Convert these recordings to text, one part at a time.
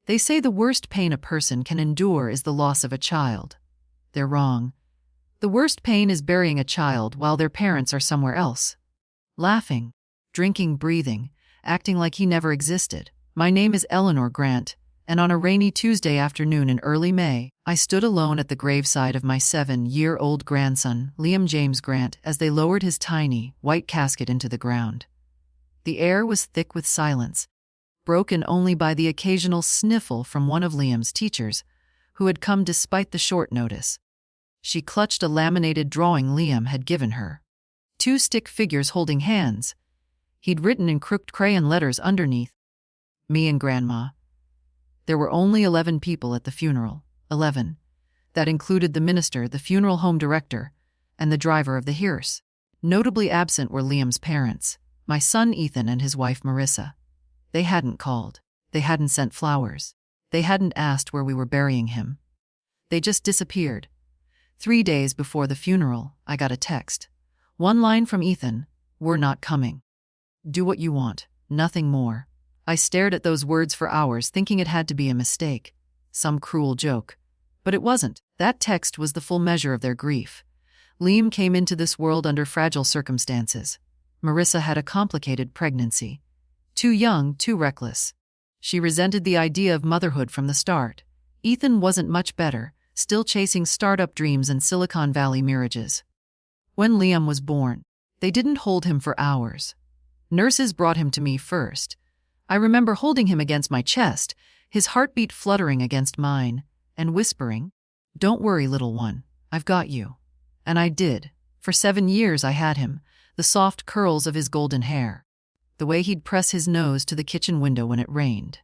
They say the worst pain a person can endure is the loss of a child. They're wrong. The worst pain is burying a child while their parents are somewhere else. Laughing, drinking, breathing, acting like he never existed. My name is Eleanor Grant, and on a rainy Tuesday afternoon in early May, I stood alone at the graveside of my 7-year-old grandson, Liam James Grant, as they lowered his tiny, white casket into the ground. The air was thick with silence, broken only by the occasional sniffle from one of Liam's teachers, who had come despite the short notice. She clutched a laminated drawing Liam had given her. 2 stick figures holding hands. He'd written in crooked crayon letters underneath, "Me and Grandma." There were only 11 people at the funeral. 11. That included the minister, the funeral home director, and the driver of the hearse. Notably absent were Liam's parents, my son Ethan and his wife Marissa. They hadn't called. They hadn't sent flowers. They hadn't asked where we were burying him. They just disappeared. 3 days before the funeral, I got a text. One line from Ethan: "We're not coming. Do what you want, nothing more." I stared at those words for hours, thinking it had to be a mistake, some cruel joke. But it wasn't. That text was the full measure of their grief. Liam came into this world under fragile circumstances. Marissa had a complicated pregnancy. Too young, too reckless. She resented the idea of motherhood from the start. Ethan wasn't much better, still chasing startup dreams and Silicon Valley mirages. When Liam was born, they didn't hold him for hours. Nurses brought him to me first. I remember holding him against my chest, his heartbeat fluttering against mine, and whispering, "Don't worry, little one, I've got you." And I did. For 7 years I had him, the soft curls of his golden hair, the way he'd press his nose to the kitchen window when it rained,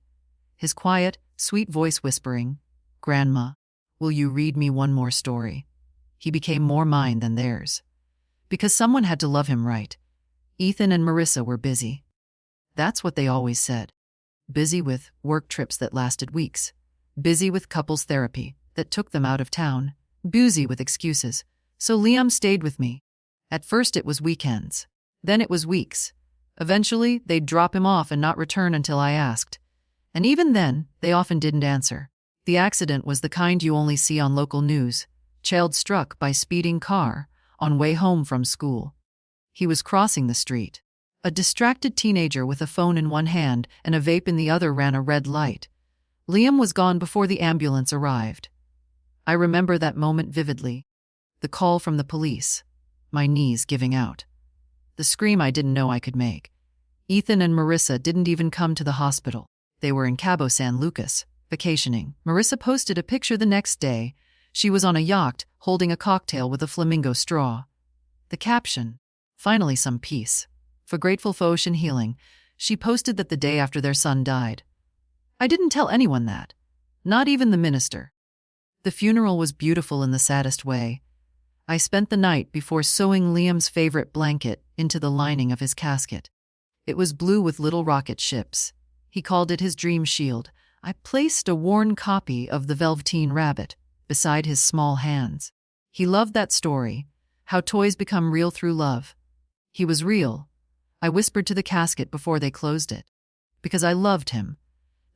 his quiet, sweet voice whispering, "Grandma, will you read me one more story?" He became more mine than theirs. Because someone had to love him right. Ethan and Marissa were busy. That's what they always said. Busy with work trips that lasted weeks. Busy with couples therapy that took them out of town. Busy with excuses. So Liam stayed with me. At first it was weekends. Then it was weeks. Eventually, they'd drop him off and not return until I asked. And even then, they often didn't answer. The accident was the kind you only see on local news. Child struck by speeding car on way home from school. He was crossing the street. A distracted teenager with a phone in one hand and a vape in the other ran a red light. Liam was gone before the ambulance arrived. I remember that moment vividly. The call from the police. My knees giving out. The scream I didn't know I could make. Ethan and Marissa didn't even come to the hospital. They were in Cabo San Lucas, vacationing. Marissa posted a picture the next day. She was on a yacht, holding a cocktail with a flamingo straw. The caption, "Finally some peace. For grateful for ocean healing," she posted that the day after their son died. I didn't tell anyone that. Not even the minister. The funeral was beautiful in the saddest way. I spent the night before sewing Liam's favorite blanket into the lining of his casket. It was blue with little rocket ships. He called it his dream shield. I placed a worn copy of The Velveteen Rabbit beside his small hands. He loved that story, how toys become real through love. He was real. I whispered to the casket before they closed it. Because I loved him.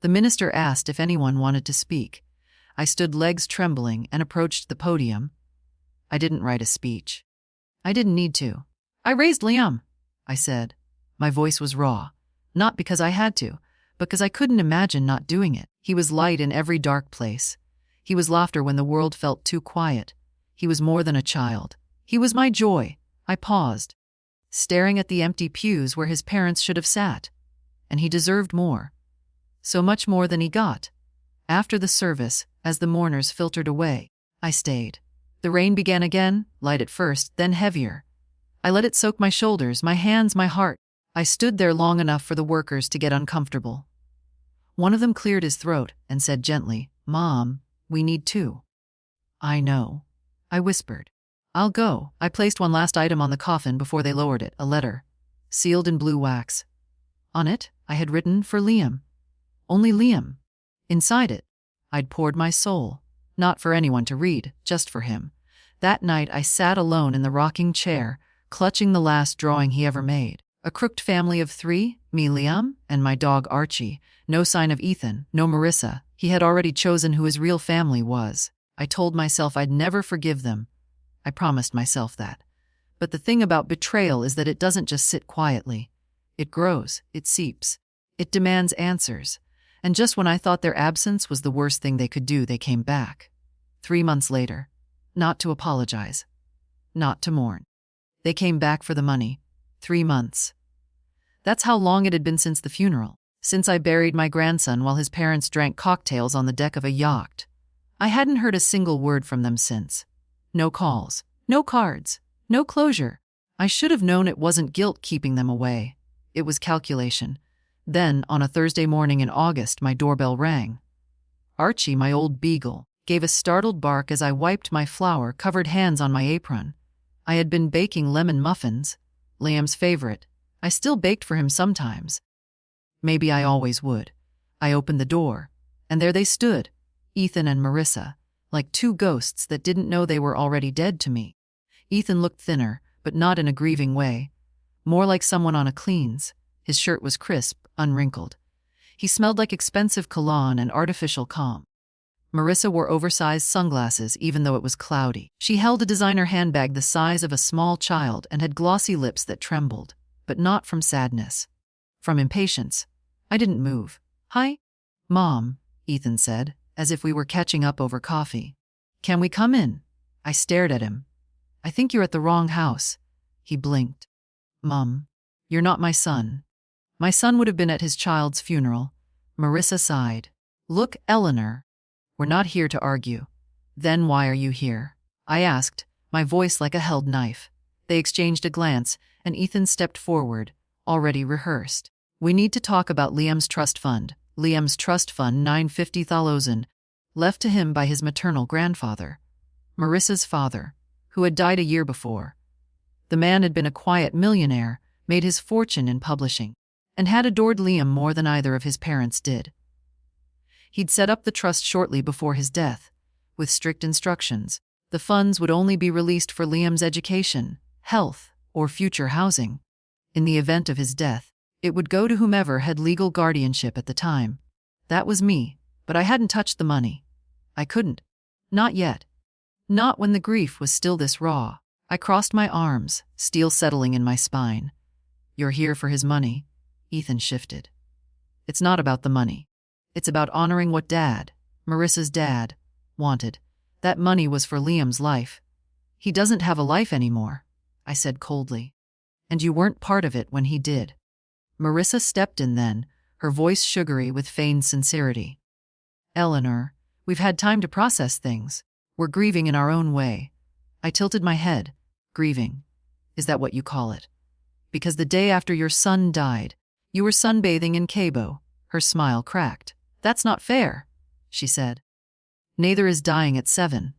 The minister asked if anyone wanted to speak. I stood legs trembling and approached the podium. I didn't write a speech. I didn't need to. "I raised Liam," I said. My voice was raw. Not because I had to, but because I couldn't imagine not doing it. He was light in every dark place. He was laughter when the world felt too quiet. He was more than a child. He was my joy. I paused, staring at the empty pews where his parents should have sat. And he deserved more. So much more than he got. After the service, as the mourners filtered away, I stayed. The rain began again, light at first, then heavier. I let it soak my shoulders, my hands, my heart. I stood there long enough for the workers to get uncomfortable. One of them cleared his throat and said gently, "Mom, we need 2. "I know," I whispered. "I'll go." I placed one last item on the coffin before they lowered it, a letter, sealed in blue wax. On it, I had written, "For Liam." Only Liam. Inside it, I'd poured my soul. Not for anyone to read, just for him. That night I sat alone in the rocking chair, clutching the last drawing he ever made. A crooked family of 3, me, Liam, and my dog Archie, No sign of Ethan, no Marissa. He had already chosen who his real family was. I told myself I'd never forgive them. I promised myself that. But the thing about betrayal is that it doesn't just sit quietly. It grows, it seeps, it demands answers. And just when I thought their absence was the worst thing they could do, they came back. 3 months later. Not to apologize. Not to mourn. They came back for the money. 3 months. That's how long it had been since the funeral, since I buried my grandson while his parents drank cocktails on the deck of a yacht. I hadn't heard a single word from them since. No calls, no cards, no closure. I should have known it wasn't guilt keeping them away. It was calculation. Then, on a Thursday morning in August, my doorbell rang. Archie, my old beagle, gave a startled bark as I wiped my flour-covered hands on my apron. I had been baking lemon muffins, Liam's favorite. I still baked for him sometimes. Maybe I always would. I opened the door, and there they stood, Ethan and Marissa, like two ghosts that didn't know they were already dead to me. Ethan looked thinner, but not in a grieving way. More like someone on a cleanse. His shirt was crisp, unwrinkled. He smelled like expensive cologne and artificial calm. Marissa wore oversized sunglasses even though it was cloudy. She held a designer handbag the size of a small child and had glossy lips that trembled, but not from sadness. From impatience. I didn't move. "Hi, Mom," Ethan said, as if we were catching up over coffee. "Can we come in?" I stared at him. "I think you're at the wrong house." He blinked. "Mom, you're not my son." My son would have been at his child's funeral. Marissa sighed. "Look, Eleanor, we're not here to argue." "Then why are you here?" I asked, my voice like a held knife. They exchanged a glance, and Ethan stepped forward, already rehearsed. "We need to talk about Liam's trust fund. Liam's trust fund, $950,000, left to him by his maternal grandfather, Marissa's father, who had died a year before. The man had been a quiet millionaire, made his fortune in publishing, and had adored Liam more than either of his parents did. He'd set up the trust shortly before his death, with strict instructions. The funds would only be released for Liam's education, health, or future housing. In the event of his death, it would go to whomever had legal guardianship at the time. That was me, but I hadn't touched the money. I couldn't. Not yet. Not when the grief was still this raw. I crossed my arms, steel settling in my spine. "You're here for his money?" Ethan shifted. "It's not about the money. It's about honoring what Dad, Marissa's dad, wanted. That money was for Liam's life. He doesn't have a life anymore," I said coldly. "And you weren't part of it when he did." Marissa stepped in then, her voice sugary with feigned sincerity. "Eleanor, we've had time to process things. We're grieving in our own way." I tilted my head. "Grieving? Is that what you call it? Because the day after your son died, you were sunbathing in Cabo." Her smile cracked. "That's not fair," she said. "Neither is dying at 7.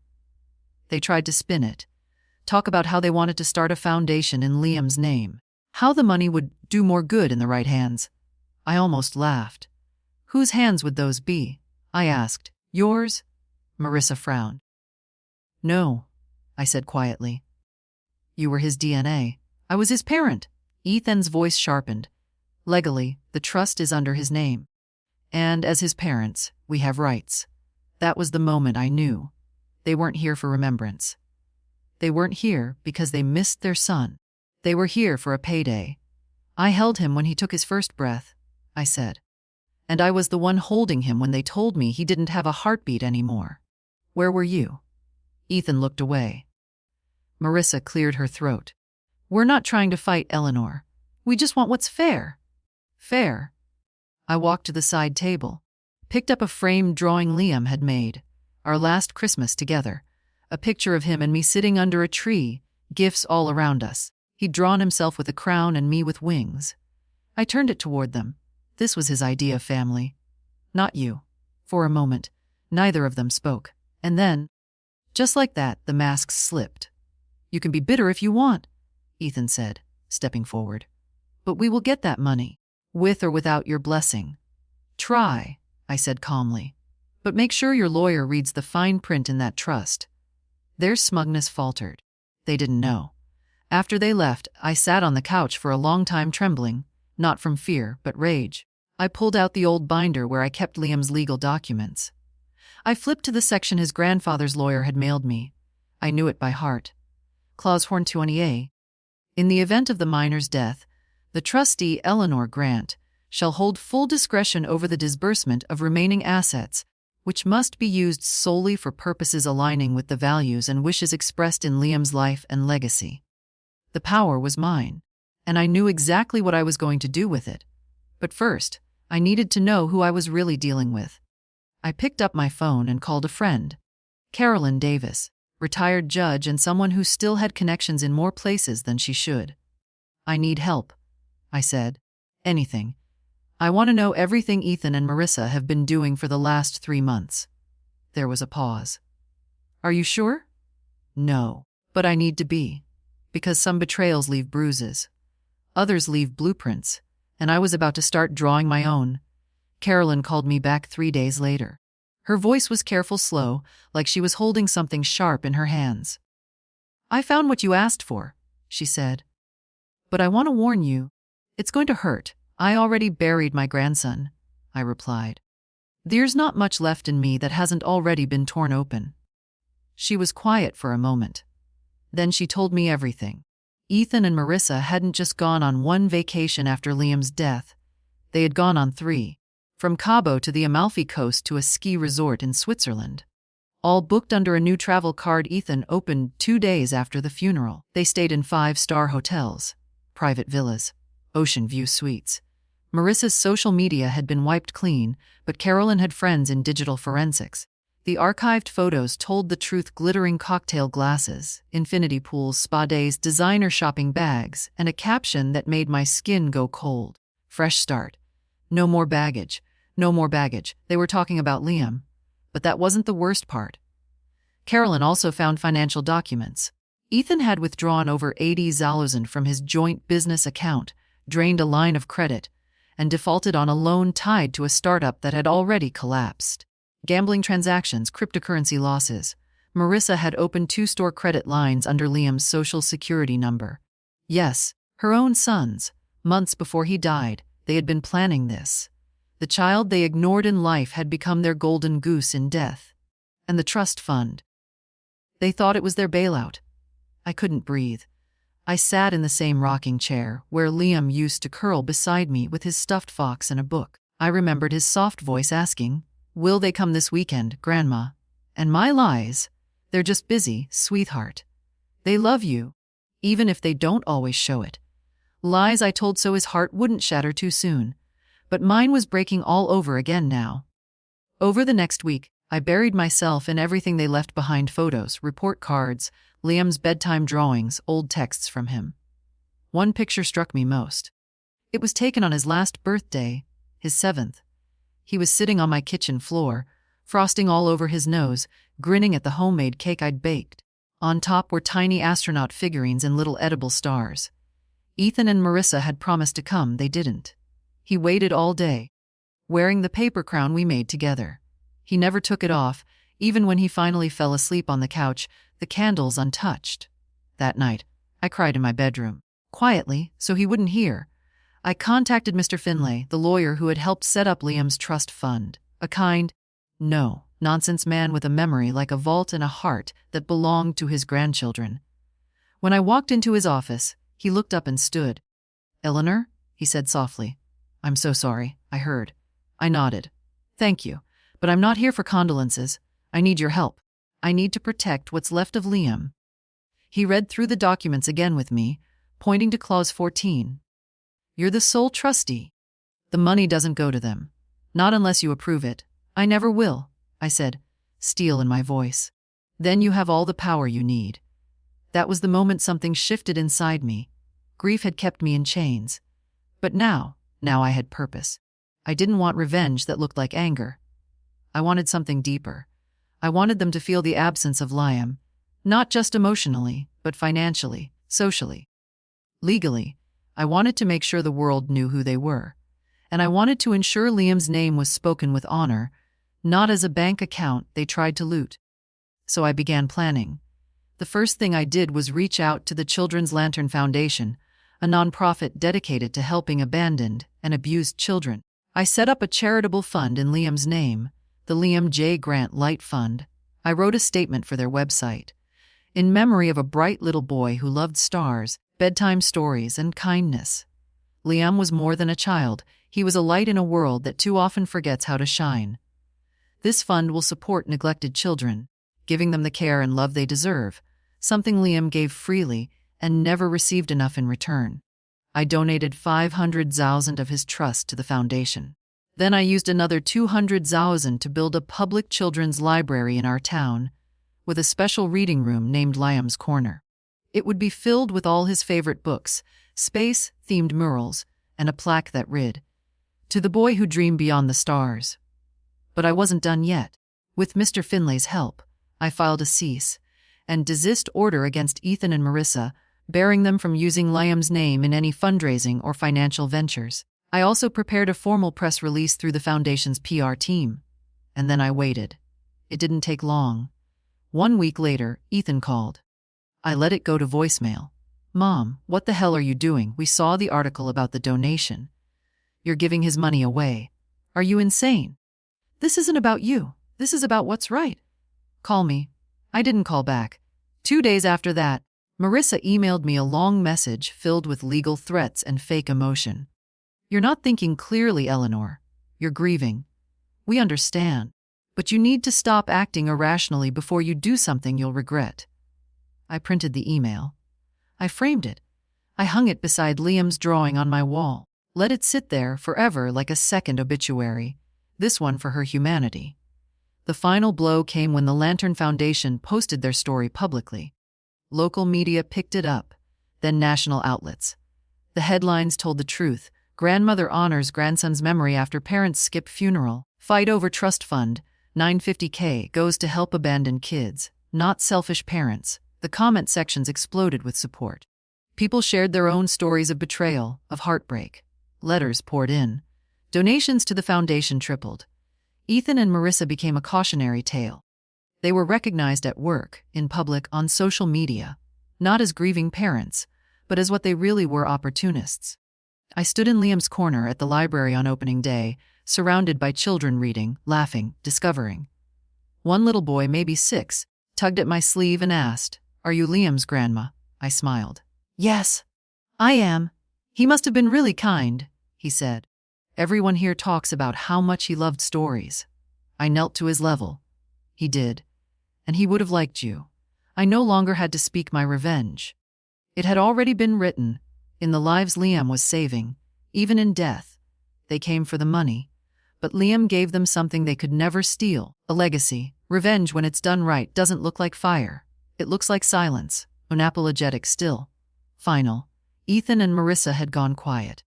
They tried to spin it. Talk about how they wanted to start a foundation in Liam's name. How the money would do more good in the right hands. I almost laughed. "Whose hands would those be?" I asked. "Yours?" Marissa frowned. "No," I said quietly. "You were his DNA. I was his parent." Ethan's voice sharpened. "Legally, the trust is under his name. And as his parents, we have rights." That was the moment I knew. They weren't here for remembrance. They weren't here because they missed their son. They were here for a payday. "I held him when he took his first breath," I said. "And I was the one holding him when they told me he didn't have a heartbeat anymore. Where were you?" Ethan looked away. Marissa cleared her throat. "We're not trying to fight, Eleanor. We just want what's fair." "Fair?" I walked to the side table, picked up a framed drawing Liam had made, our last Christmas together, a picture of him and me sitting under a tree, gifts all around us. He'd drawn himself with a crown and me with wings. I turned it toward them. This was his idea of family. "Not you." For a moment, neither of them spoke. And then, just like that, the masks slipped. "You can be bitter if you want," Ethan said, stepping forward. "But we will get that money, with or without your blessing." "Try," I said calmly. "But make sure your lawyer reads the fine print in that trust." Their smugness faltered. They didn't know. After they left, I sat on the couch for a long time trembling, not from fear, but rage. I pulled out the old binder where I kept Liam's legal documents. I flipped to the section his grandfather's lawyer had mailed me. I knew it by heart. Clause 20A. In the event of the minor's death, the trustee Eleanor Grant shall hold full discretion over the disbursement of remaining assets, which must be used solely for purposes aligning with the values and wishes expressed in Liam's life and legacy. The power was mine, and I knew exactly what I was going to do with it. But first, I needed to know who I was really dealing with. I picked up my phone and called a friend, Carolyn Davis, retired judge and someone who still had connections in more places than she should. I need help, I said. Anything. I want to know everything Ethan and Marissa have been doing for the last 3 months. There was a pause. Are you sure? No, but I need to be. Because some betrayals leave bruises. Others leave blueprints, and I was about to start drawing my own. Carolyn called me back 3 days later. Her voice was careful, slow, like she was holding something sharp in her hands. I found what you asked for, she said. But I want to warn you, it's going to hurt. I already buried my grandson, I replied. There's not much left in me that hasn't already been torn open. She was quiet for a moment. Then she told me everything. Ethan and Marissa hadn't just gone on one vacation after Liam's death. They had gone on 3. From Cabo to the Amalfi Coast to a ski resort in Switzerland. All booked under a new travel card Ethan opened 2 days after the funeral. They stayed in 5-star hotels, private villas, ocean view suites. Marissa's social media had been wiped clean, but Carolyn had friends in digital forensics. The archived photos told the truth: glittering cocktail glasses, infinity pools, spa days, designer shopping bags, and a caption that made my skin go cold. Fresh start. No more baggage. No more baggage. They were talking about Liam. But that wasn't the worst part. Carolyn also found financial documents. Ethan had withdrawn over $80,000 from his joint business account, drained a line of credit, and defaulted on a loan tied to a startup that had already collapsed. Gambling transactions, cryptocurrency losses. Marissa had opened 2 store credit lines under Liam's social security number. Yes, her own son's. Months before he died, they had been planning this. The child they ignored in life had become their golden goose in death. And the trust fund. They thought it was their bailout. I couldn't breathe. I sat in the same rocking chair where Liam used to curl beside me with his stuffed fox and a book. I remembered his soft voice asking, "Will they come this weekend, Grandma?" And my lies, "They're just busy, sweetheart. They love you, even if they don't always show it." Lies I told so his heart wouldn't shatter too soon. But mine was breaking all over again now. Over the next week, I buried myself in everything they left behind: photos, report cards, Liam's bedtime drawings, old texts from him. One picture struck me most. It was taken on his last birthday, his 7th. He was sitting on my kitchen floor, frosting all over his nose, grinning at the homemade cake I'd baked. On top were tiny astronaut figurines and little edible stars. Ethan and Marissa had promised to come, they didn't. He waited all day, wearing the paper crown we made together. He never took it off, even when he finally fell asleep on the couch, the candles untouched. That night, I cried in my bedroom, quietly, so he wouldn't hear. I contacted Mr. Finlay, the lawyer who had helped set up Liam's trust fund, a kind, no-nonsense man with a memory like a vault and a heart that belonged to his grandchildren. When I walked into his office, he looked up and stood. "Eleanor?" he said softly. "I'm so sorry," I heard. I nodded. "Thank you, but I'm not here for condolences. I need your help. I need to protect what's left of Liam." He read through the documents again with me, pointing to Clause 14. "You're the sole trustee. The money doesn't go to them. Not unless you approve it. I never will," I said, steel in my voice. "Then you have all the power you need." That was the moment something shifted inside me. Grief had kept me in chains. But now I had purpose. I didn't want revenge that looked like anger. I wanted something deeper. I wanted them to feel the absence of Liam, not just emotionally, but financially, socially. Legally, I wanted to make sure the world knew who they were. And I wanted to ensure Liam's name was spoken with honor, not as a bank account they tried to loot. So I began planning. The first thing I did was reach out to the Children's Lantern Foundation, a nonprofit dedicated to helping abandoned and abused children. I set up a charitable fund in Liam's name, the Liam J. Grant Light Fund. I wrote a statement for their website. In memory of a bright little boy who loved stars, bedtime stories, and kindness. Liam was more than a child. He was a light in a world that too often forgets how to shine. This fund will support neglected children, giving them the care and love they deserve, something Liam gave freely and never received enough in return. I donated 500,000 of his trust to the foundation. Then I used another 200,000 to build a public children's library in our town, with a special reading room named Liam's Corner. It would be filled with all his favorite books, space-themed murals, and a plaque that read, "To the boy who dreamed beyond the stars." But I wasn't done yet. With Mr. Finlay's help, I filed a cease and desist order against Ethan and Marissa, barring them from using Liam's name in any fundraising or financial ventures. I also prepared a formal press release through the foundation's PR team. And then I waited. It didn't take long. 1 week later, Ethan called. I let it go to voicemail. "Mom, what the hell are you doing? We saw the article about the donation. You're giving his money away. Are you insane? This isn't about you. This is about what's right. Call me." I didn't call back. 2 days after that, Marissa emailed me a long message filled with legal threats and fake emotion. "You're not thinking clearly, Eleanor. You're grieving. We understand. But you need to stop acting irrationally before you do something you'll regret." I printed the email. I framed it. I hung it beside Liam's drawing on my wall. Let it sit there forever like a second obituary. This one for her humanity. The final blow came when the Lantern Foundation posted their story publicly. Local media picked it up, then national outlets. The headlines told the truth. Grandmother honors grandson's memory after parents skip funeral. Fight over trust fund. $950K goes to help abandoned kids, not selfish parents. The comment sections exploded with support. People shared their own stories of betrayal, of heartbreak. Letters poured in. Donations to the foundation tripled. Ethan and Marissa became a cautionary tale. They were recognized at work, in public, on social media, not as grieving parents, but as what they really were, opportunists. I stood in Liam's corner at the library on opening day, surrounded by children reading, laughing, discovering. One little boy, maybe 6, tugged at my sleeve and asked, "Are you Liam's grandma?" I smiled. "Yes, I am. He must have been really kind," he said. "Everyone here talks about how much he loved stories." I knelt to his level. "He did. And he would have liked you." I no longer had to speak my revenge. It had already been written, in the lives Liam was saving, even in death. They came for the money, but Liam gave them something they could never steal, a legacy. Revenge, when it's done right, doesn't look like fire. It looks like silence, unapologetic still. Final. Ethan and Marissa had gone quiet.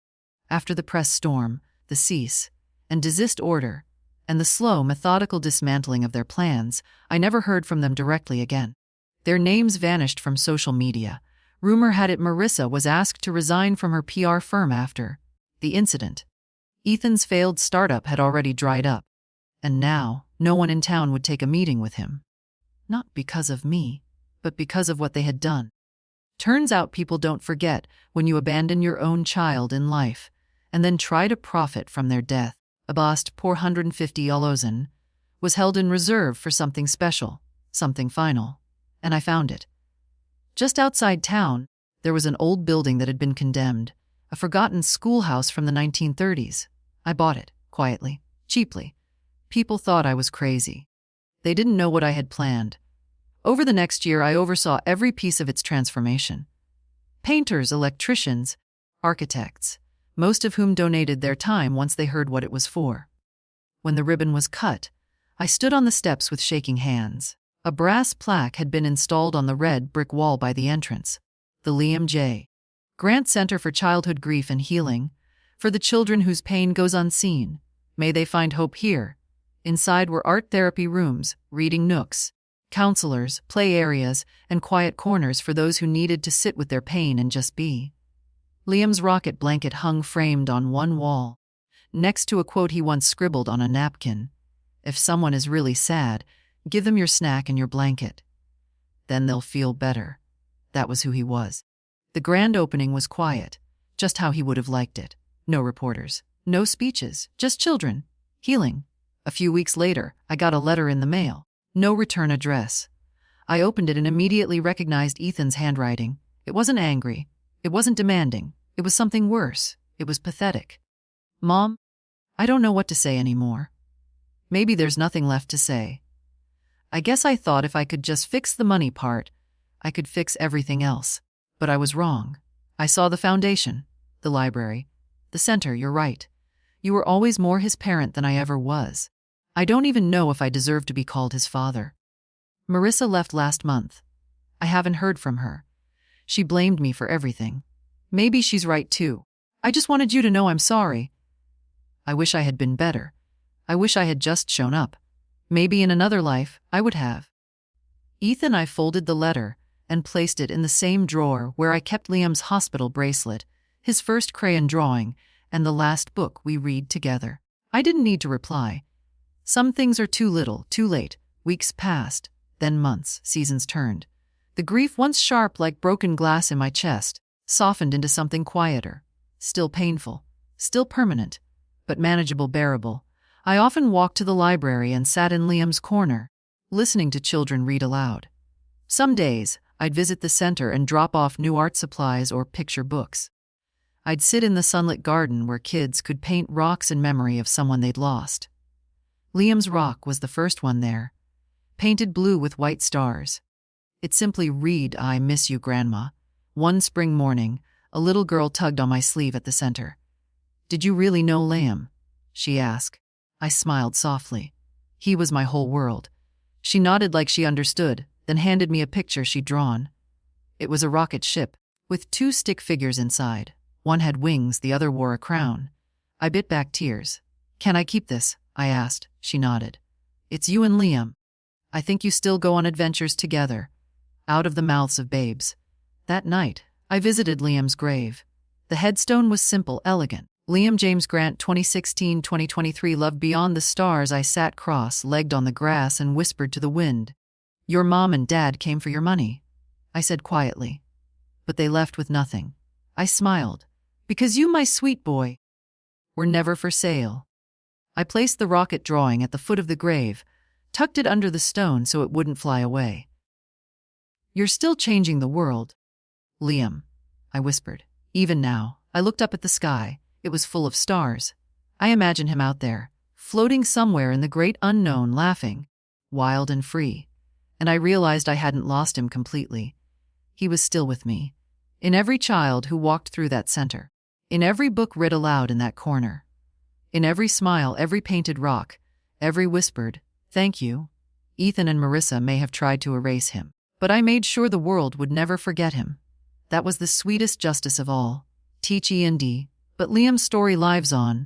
After the press storm, the cease and desist order, and the slow, methodical dismantling of their plans, I never heard from them directly again. Their names vanished from social media. Rumor had it Marissa was asked to resign from her PR firm after the incident. Ethan's failed startup had already dried up, and now no one in town would take a meeting with him. Not because of me, but because of what they had done. Turns out people don't forget when you abandon your own child in life and then try to profit from their death. Abast $450 was held in reserve for something special, something final, and I found it. Just outside town, there was an old building that had been condemned, a forgotten schoolhouse from the 1930s. I bought it, quietly, cheaply. People thought I was crazy. They didn't know what I had planned. Over the next year, I oversaw every piece of its transformation. Painters, electricians, architects, most of whom donated their time once they heard what it was for. When the ribbon was cut, I stood on the steps with shaking hands. A brass plaque had been installed on the red brick wall by the entrance. The Liam J. Grant Center for Childhood Grief and Healing, for the children whose pain goes unseen. May they find hope here. Inside were art therapy rooms, reading nooks, counselors, play areas, and quiet corners for those who needed to sit with their pain and just be. Liam's rocket blanket hung framed on one wall, next to a quote he once scribbled on a napkin. "If someone is really sad, give them your snack and your blanket. Then they'll feel better." That was who he was. The grand opening was quiet, just how he would have liked it. No reporters, No speeches, just children. Healing. A few weeks later, I got a letter in the mail. No return address. I opened it and immediately recognized Ethan's handwriting. It wasn't angry. It wasn't demanding. It was something worse. It was pathetic. Mom, I don't know what to say anymore. Maybe there's nothing left to say. I guess I thought if I could just fix the money part, I could fix everything else. But I was wrong. I saw the foundation, the library, the center. You're right. You were always more his parent than I ever was. I don't even know if I deserve to be called his father. Marissa left last month. I haven't heard from her. She blamed me for everything. Maybe she's right too. I just wanted you to know I'm sorry. I wish I had been better. I wish I had just shown up. Maybe in another life, I would have. Ethan, I folded the letter and placed it in the same drawer where I kept Liam's hospital bracelet, his first crayon drawing, and the last book we read together. I didn't need to reply. Some things are too little, too late. Weeks passed, then months, seasons turned. The grief, once sharp like broken glass in my chest, softened into something quieter, still painful, still permanent, but manageable, bearable. I often walked to the library and sat in Liam's corner, listening to children read aloud. Some days, I'd visit the center and drop off new art supplies or picture books. I'd sit in the sunlit garden where kids could paint rocks in memory of someone they'd lost. Liam's rock was the first one there, painted blue with white stars. It simply read, "I miss you, Grandma." One spring morning, a little girl tugged on my sleeve at the center. "Did you really know Liam?" she asked. I smiled softly. He was my whole world. She nodded like she understood, then handed me a picture she'd drawn. It was a rocket ship, with two stick figures inside. One had wings, the other wore a crown. I bit back tears. "Can I keep this?" I asked. She nodded. "It's you and Liam. I think you still go on adventures together." Out of the mouths of babes. That night, I visited Liam's grave. The headstone was simple, elegant. Liam James Grant, 2016-2023, loved beyond the stars. I sat cross-legged on the grass and whispered to the wind. "Your mom and dad came for your money," I said quietly. "But they left with nothing." I smiled. "Because you, my sweet boy, were never for sale." I placed the rocket drawing at the foot of the grave, tucked it under the stone so it wouldn't fly away. "You're still changing the world, Liam," I whispered. Even now, I looked up at the sky. It was full of stars. I imagined him out there, floating somewhere in the great unknown, laughing, wild and free. And I realized I hadn't lost him completely. He was still with me. In every child who walked through that center. In every book read aloud in that corner. In every smile, every painted rock, every whispered, "Thank you." Ethan and Marissa may have tried to erase him, but I made sure the world would never forget him. That was the sweetest justice of all. Teach E&D. But Liam's story lives on.